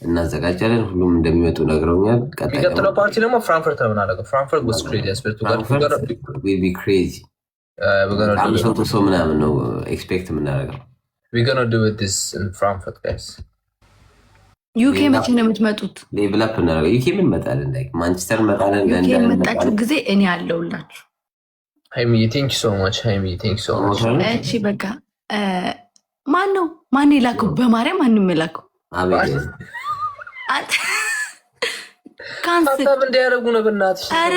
እናዘጋጃለን። ሁሉም እንደሚመጡ ነግረውኛል። የሚቀጥለው ፓርቲ ደግሞ ፍራንክፈርት ነው የምናደርገው። ፍራንክፈርት was crazy. will be crazy. አምስት መቶ ሰው ምናምን ነው ኤክስፔክት የምናደርገው። we're gonna do it this in Frankfurt guys. ዩኬ መቼ ነው የምትመጡት? ሌቭል አፕ እናደርገው። ዩኬ ምን እንመጣለን? ላይክ ማንቸስተር እንመጣለን። ዩኬ መጣችሁ ጊዜ እኔ አለሁላችሁ። ሃይሚ thank you so much. ሃይሚ thank you so much. እሺ በቃ ማን የላከው? በማርያም ማንም የላከው አቤት ካንስል እንዲያደርጉ ነው በእናትሽ። ኧረ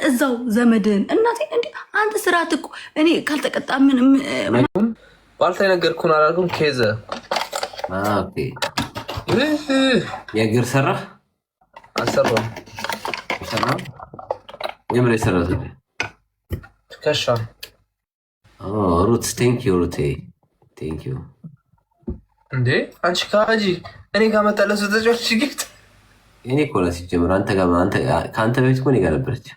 እዛው ዘመድን እናቴ እንዴ አንተ ስራት እኮ እኔ ካልተቀጣ ምን ባልታ ነገርኩን አላልኩም። ኬዘ ኦኬ የእግር ሰራህ አልሰራም። የምር የሰራህ ትከሻ ሩት ቴንክ ዩ ሩቴ ቴንክ ዩ። እንዴ አንቺ ካጂ እኔ ጋር መጣለሱ ተጫዋች ጊፍት እኔ እኮ ነው ሲጀምር አንተ ጋር ከአንተ በፊት እኮ እኔ ጋር ነበረች።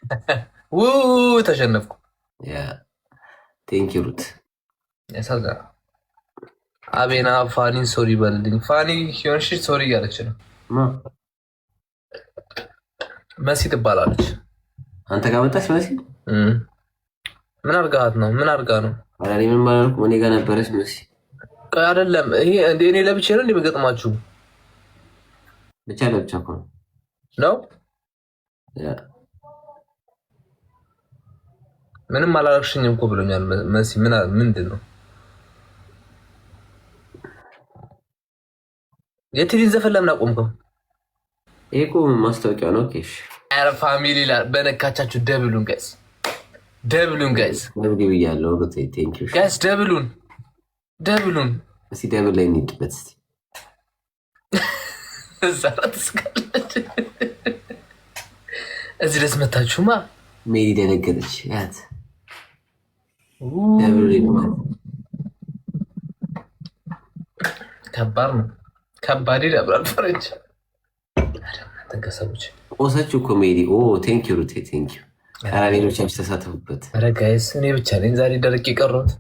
ተሸነፍኩ። ቴንክ ዩ ሩት። ያሳዝናል። አቤና ፋኒን ሶሪ በልልኝ። ፋኒ ሆንሽ ሶሪ እያለች ነው። መሲ ትባላለች። አንተ ጋር መጣች መሲ። ምን አርጋት ነው? ምን አርጋ ነው? አላ ምን ማለት ነው? እኔ ጋር ነበረች መሲ። አይደለም ይሄ እንደ እኔ ለብቻ ነው እንደምገጥማችሁ ብቻ ለብቻ እኮ ነው። ምንም አላረግሽኝም እኮ ብሎኛል መሲ። ምንድን ነው የትሪን ዘፈን ለምን አቆምከው? ይሄ እኮ ማስታወቂያ ነው። ኦኬ አረ ፋሚሊ በነካቻችሁ ደብሉን ጋይስ፣ ደብሉን ጋይስ፣ ደብሉ ብያለሁ። ሩት ቴንክ ዩ ጋይስ፣ ደብሉን እስቲ ደብል ላይ እንሂድበት እስቲ። ዛራት ስካለች እዚህ ደስ መታችሁማ። ሜሪ ደነገጠች። ያት ደብል ላይ ነው። ከባድ ነው። ከባድ ይደብራል። ፈረንጅ ተንከሰቡች ቆሰች እኮ ሜሪ። ኦ ቴንክ ዩ ሩት ቴንክ ዩ። ኧረ ሌሎቻችሁ ተሳተፉበት። ኧረ ጋይስ እኔ ብቻ ነኝ ዛሬ ደረቅ የቀረሁት።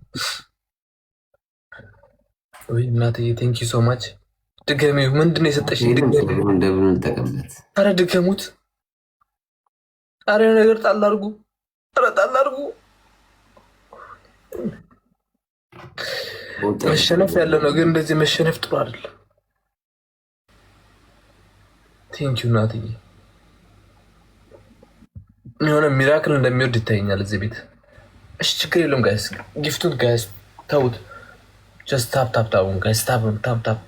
ወይ እናትዬ ቴንክ ዩ ሶ ማች። ድገሚው። ምንድን ነው የሰጠሽኝ? እንደምን እንጠቀምበት። ኧረ ድገሙት። ኧረ ነገር ጣል አድርጉ። ኧረ ጣል አድርጉ። መሸነፍ ያለው ነው ግን እንደዚህ መሸነፍ ጥሩ አይደለም። ቴንክ ዩ እናትዬ። የሆነ ሚራክል እንደሚወርድ ይታየኛል እዚህ ቤት። እሺ ችግር የለውም ጋይስ። ጊፍቱን ጋይስ ተውት። ጀስት ታፕ ታፕ ታፕ ጋይስ። ታፕ ታፕ ታፕ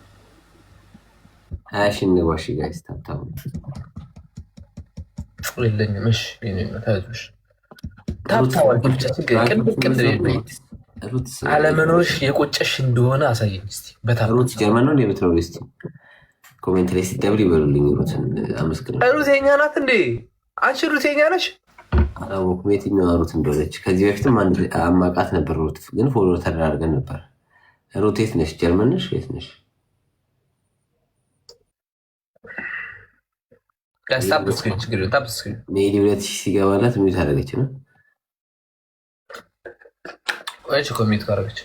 አሽን ዋሽ ጋይስ። ታፕ ታፕ የለኝም። እሺ ታይቶሽ ታፕ ታፕ ብቻ ችግር ቅንድ አለመኖርሽ የቆጨሽ እንደሆነ አሳየኝ እስቲ። በታፕ ሩት ጀርመን ነው የምትኖር እስቲ ኮሜንት ላይ ሲደብል ይበሉልኝ። ሩትን አመስግን። ሩት የኛ ናት እንዴ? አንቺ ሩት የኛ ነሽ? አላወኩም የትኛዋ ሩት እንደሆነች። ከዚህ በፊትም አንድ አማቃት ነበር ሩት፣ ግን ፎሎ ተደራርገን ነበር። ሩት የት ነሽ? ጀርመን ነሽ? የት ነሽ? ሜዲ 2000 ሲገባላት ሚዩት አደረገች ነው ወይስ ኮሚት ካረገች?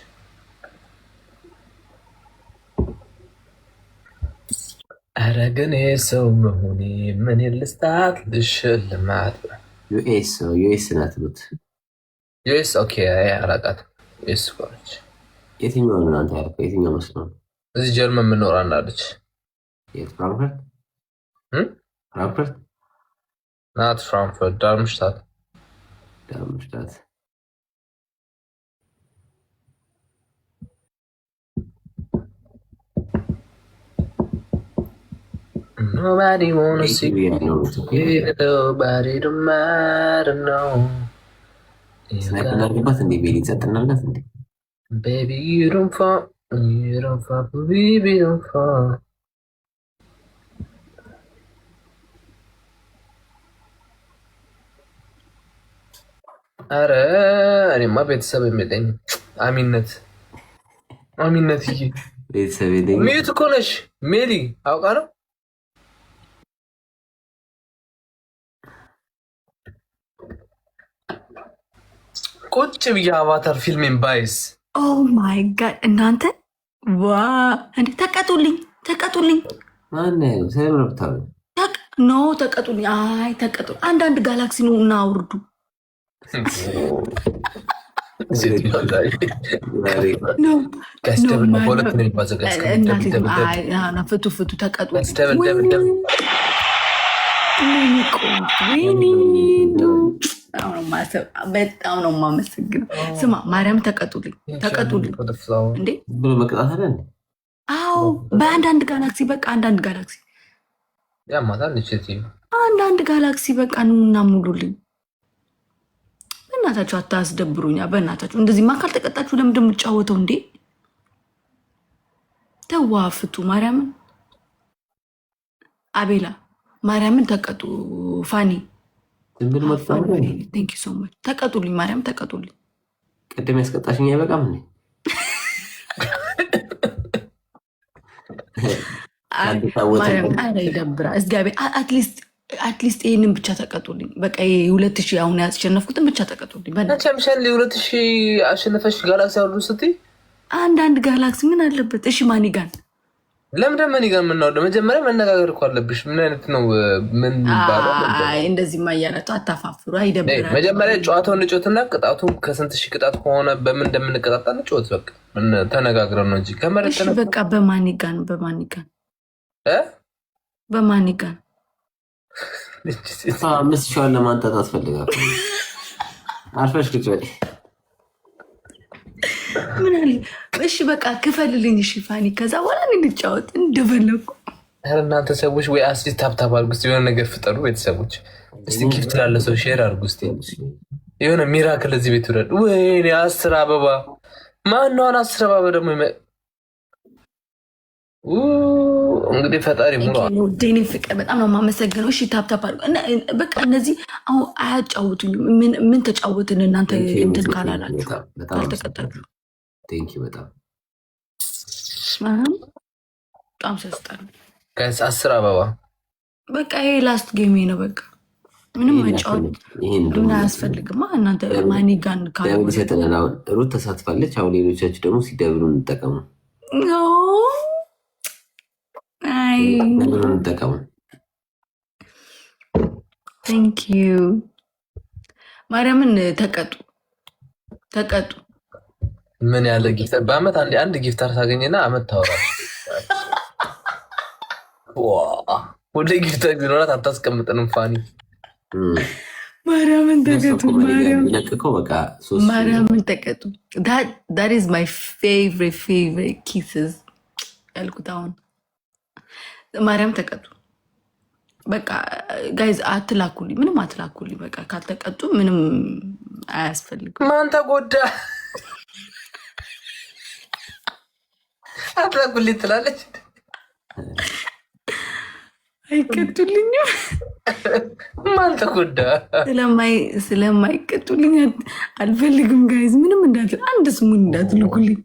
ኧረ ግን ሰው መሆኔ ምን ልስጣት ልሽልማት? ዩኤስ ናት ሩት። ዩኤስ ኦኬ። አላውቃትም። ዩኤስ ኮነች። የትኛው ነው አንተ ያልከው? የትኛው መስሎ ነው? እዚህ ጀርመን የምኖር አንዳለች። የት? ፍራንክፈርት? ፍራንክፈርት ናት። ፍራንክፈርት ዳርምሽታት። Nobody wanna see you. Nobody don't matter, no. ስናቅናርግባት እንዴ ቤሊ ጸጥናላት እንዴ? Baby you don't fall, baby don't fall. አረ እኔማ ቤተሰብ የሚለኝ አሚነት ይሄ ቤተሰብ የለኝም። ሚዩት እኮ ነሽ ሜሊ አውቃ ነው። ቁጭ ብዬ አቫታር ፊልሜን ባይስ። ኦ ማይ ጋድ እናንተ ዋ እንዴ! ተቀጡልኝ። ማን ያለው ስለምረብታው ኖ ተቀጡልኝ። አይ ተቀጡ። አንዳንድ ጋላክሲ ነው እና አውርዱ። ፍቱ ተቀጡ። በጣም ነው የማመሰግነው። ስማ ማርያም ተቀጡልኝ እንዴ ብሎ መቅጣት አለ። አዎ በአንዳንድ ጋላክሲ በቃ አንዳንድ ጋላክሲ አንዳንድ ጋላክሲ በቃ ኑና ሙሉልኝ። በእናታችሁ አታስደብሩኛ። በእናታችሁ እንደዚህማ ካልተቀጣችሁ ለምንድን ነው የምጫወተው እንዴ? ተዋፍቱ ማርያምን። አቤላ ማርያምን ተቀጡ። ፋኒ ቴንክ ዩ ሶ ማች ተቀጡልኝ። ማርያም ተቀጡልኝ። ቅድም ያስቀጣሽኝ አይበቃም እንዴ? ይደብራል። እግዚአብሔር አትሊስት ይህንን ብቻ ተቀጡልኝ። በቃ 2000 አሁን ያስሸነፍኩትን ብቻ ተቀጡልኝ። ምሻል 2000 አሸነፈሽ ጋላክሲ አሉ ስትይ አንዳንድ ጋላክሲ ምን አለበት? እሺ ማኒጋን ለምንድን ማኒጋን የምናወደው? መጀመሪያ መነጋገር እኮ አለብሽ። ምን አይነት ነው? ምን ባለው እንደዚህ ማያላቸው አታፋፍሩ። አይደብራል። መጀመሪያ ጨዋታውን እንጫወትና ቅጣቱ ከስንት ሺህ ቅጣት ከሆነ በምን እንደምንቀጣጣ እንጫወት። በቃ ተነጋግረን ነው እንጂ ከመረጥ በቃ በማኒጋን አምስት ሺዋን ለማንጣት አስፈልጋል። አርፈሽ ቁጭ በይ። ምን አለ? እሺ በቃ ክፈልልኝ። እሺ ፋኒ፣ ከዛ በኋላ እንጫወት እንደፈለኩ። እናንተ ሰዎች ወይ አስቲ ታብታብ አድርጉ እስኪ፣ የሆነ ነገር ፍጠሩ። ቤተሰቦች እስቲ ጊፍት ላለ ሰው ሼር አድርጉ እስኪ። የሆነ ሚራክል እዚህ ቤት ውረድ። ወይኔ 10 አበባ ማነዋን 10 አበባ ደግሞ እንግዲህ ፈጣሪ ዴኔ ፍቅር በጣም ነው የማመሰግነው። እሺ ታፕታፕ አድርጉ። በቃ እነዚህ አሁን አያጫውቱኝ። ምን ተጫወትን እናንተ እንትን ካላላችሁ ካልተቀጣችሁ። በጣም ሰስጣል። 10 አበባ በቃ ይሄ ላስት ጌሜ ነው። በቃ ምንም መጫወት ምን አያስፈልግማ። እናንተ ማኒጋን ካልሰጠናሁን ሩት ተሳትፋለች። አሁን ሌሎቻችሁ ደግሞ ሲደብሩ እንጠቀሙ እንጠቀሙ። ቴንክ ዩ ማርያምን ተቀጡ። ምን ያለ ጊፍተር በአመት አንድ ጊፍተር ታገኝና አመት ታወራል። ወደ ጊፍተር ቢኖራት አታስቀምጥንም። ፋኒ ማርያምን ተቀጡ። ማርያምን ተቀጡ። that is my favorite kisses ያልኩት አሁን ማርያም ተቀጡ። በቃ ጋይዝ አትላኩልኝ፣ ምንም አትላኩልኝ። በቃ ካልተቀጡ ምንም አያስፈልግም። ማን ተጎዳ? አትላኩልኝ ትላለች። አይቀጡልኝም። ማን ተጎዳ? ስለማይቀጡልኝ አልፈልግም። ጋይዝ ምንም አንድ ስሙን እንዳትልኩልኝ።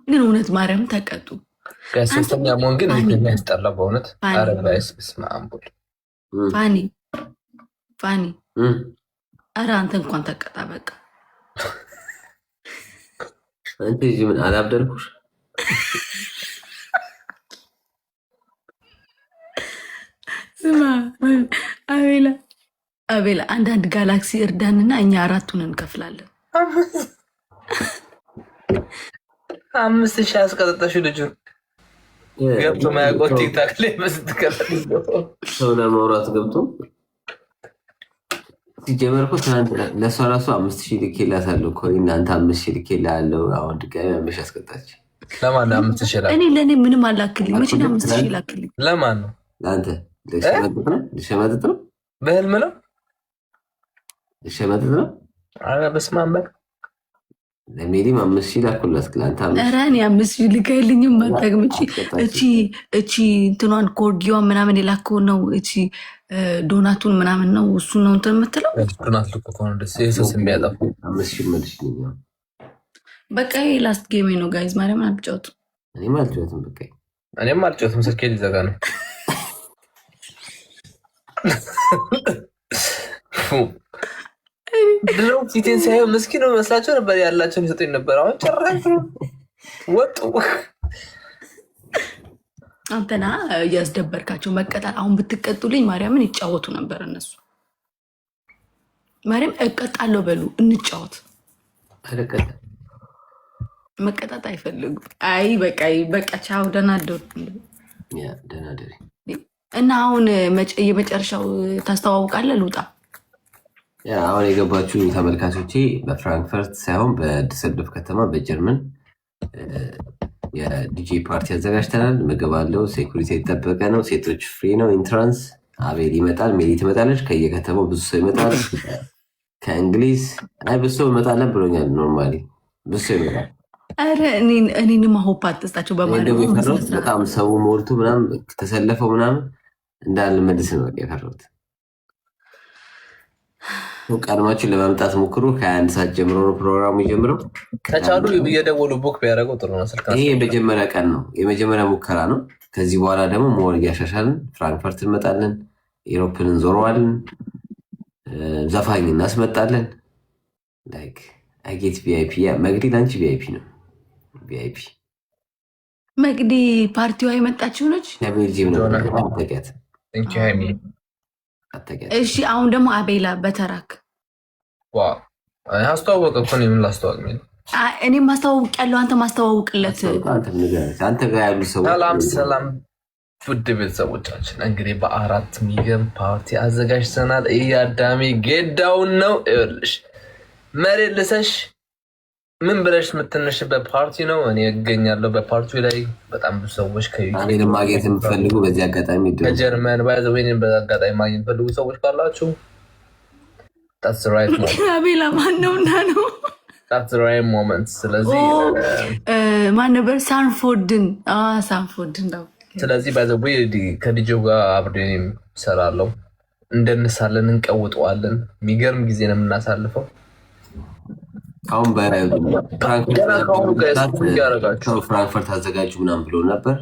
ግን እውነት ማርያም ተቀጡ። ሶስተኛ መሆን ግን የሚያስጠላ በእውነት ፋኒ ኧረ አንተ እንኳን ተቀጣ። በቃ አንተ ምን አላብደልኩሽ? ስማ አቤላ አንዳንድ ጋላክሲ እርዳንና እኛ 4ቱን እንከፍላለን። 5000 አስቀጠጠሽው ልጁን ገብቶ ማያውቀው ቲክታክ ላይ በስትከፍል ሰው ለማውራት ገብቶ ሲጀመር እኮ ትናንት ለእሷ ራሱ 5000 ልኬላታለሁ እኮ እናንተ 5000 ልኬልሃለሁ። አሁን ድጋሚ 5000 አስቀጣች። ለማን 5000 ላክ? ለእኔ ምንም አላክልኝ። መቼ ነው 5000 ላክልኝ? ለማን ነው? ለአንተ። ልሸመጥጥ ነው? በህልም ነው? ልሸመጥጥ ነው? ኧረ በስመ አብ በል። ለሜሊም 5000 ላኩላት። ለአንተ ኧረ እኔ 5000 ልከልኝም ማታግም እቺ እንትኗን ኮርጊዋን ምናምን የላከው ነው። እቺ ዶናቱን ምናምን ነው እሱ ነው እንትን የምትለው ዶናት ልኮ ከሆነ ደስ የሰስ የሚያጠፉ 5000 መልሽልኝ። በቃ ላስት ጌሜ ነው ጋይዝ። ማርያምን አልጫወትም። እኔም አልጫወትም። በቃ እኔም አልጫወትም። ስልኬ ሊዘጋ ነው። ድሮ ፊቴን ሳይሆን ምስኪን ነው መስላቸው ነበር። ያላቸውን ይሰጡኝ ነበር። አሁን ጭራሽ ወጡ። አንተና እያስደበርካቸው መቀጣት። አሁን ብትቀጡልኝ ማርያምን ይጫወቱ ነበር እነሱ። ማርያም እቀጣለሁ በሉ እንጫወት። መቀጣት አይፈልጉም። አይ በቃ ቻው፣ ደህና ደሩ እና አሁን የመጨረሻው ታስተዋውቃለህ። ልውጣ። አሁን የገባችሁ ተመልካቾቼ በፍራንክፈርት ሳይሆን በድሰልዶፍ ከተማ በጀርመን የዲጄ ፓርቲ አዘጋጅተናል። ምግብ አለው፣ ሴኩሪቲ የተጠበቀ ነው፣ ሴቶች ፍሪ ነው። ኢንትራንስ አቤል ይመጣል፣ ሜሊ ትመጣለች። ከየከተማው ብዙ ሰው ይመጣል። ከእንግሊዝ ብዙ ሰው ይመጣለን ብሎኛል። ኖርማሊ ብዙ ሰው ይመጣል። ኧረ እኔንም ሆፕ አትስጣቸው። በጣም ሰው ሞልቶ ምናምን ተሰለፈው ምናምን እንዳለ መልስ ነው የፈራሁት። ቀድማችን ለመምጣት ሞክሩ። ከ21 ሰዓት ጀምሮ ነው ፕሮግራሙ የጀምረው። ከቻሉ እየደወሉ ቡክ ቢያደርገው ጥሩ ነው። ይሄ የመጀመሪያ ቀን ነው፣ የመጀመሪያ ሙከራ ነው። ከዚህ በኋላ ደግሞ ሞር እያሻሻልን ፍራንክፈርት እንመጣለን፣ ኢሮፕን እንዞረዋለን፣ ዘፋኝ እናስመጣለን። አጌት ቪአይፒ መግዲ ለአንቺ ቪአይፒ ነው። ቪአይፒ መግዲ ፓርቲዋ የመጣችው ነች። ከቤልጂየም ነው። እሺ አሁን ደግሞ አቤላ በተራክ አስተዋወቀ እኮ ምን ላስተዋወቅ? እኔም ማስተዋወቅ ያለው አንተ ማስተዋወቅለት። አንተ ጋር ያሉ ሰዎች ሰላም ውድ ቤተሰቦቻችን፣ እንግዲህ በአራት ሚገርም ፓርቲ አዘጋጅተናል። እያዳሜ ጌዳውን ነው ይኸውልሽ፣ መሬት ልሰሽ ምን ብለሽ የምትነሽበት ፓርቲ ነው። እኔ እገኛለሁ በፓርቲው ላይ። በጣም ብዙ ሰዎች ማግኘት የምትፈልጉ በዚህ አጋጣሚ ከጀርመን ባይዘወይን በአጋጣሚ ማግኘት የምትፈልጉ ሰዎች ካላችሁ አቤላ ማን ነውና ነው ሞመንት። ስለዚህ ማን ነበር? ሳንፎርድን ነው። ስለዚህ ባይዘወይ ከዲጄው ጋር አብሬን እሰራለሁ። እንደንሳለን፣ እንቀውጠዋለን። የሚገርም ጊዜ ነው የምናሳልፈው። አሁን ፍራንክፈርት አዘጋጁ ምናምን ብሎ ነበር።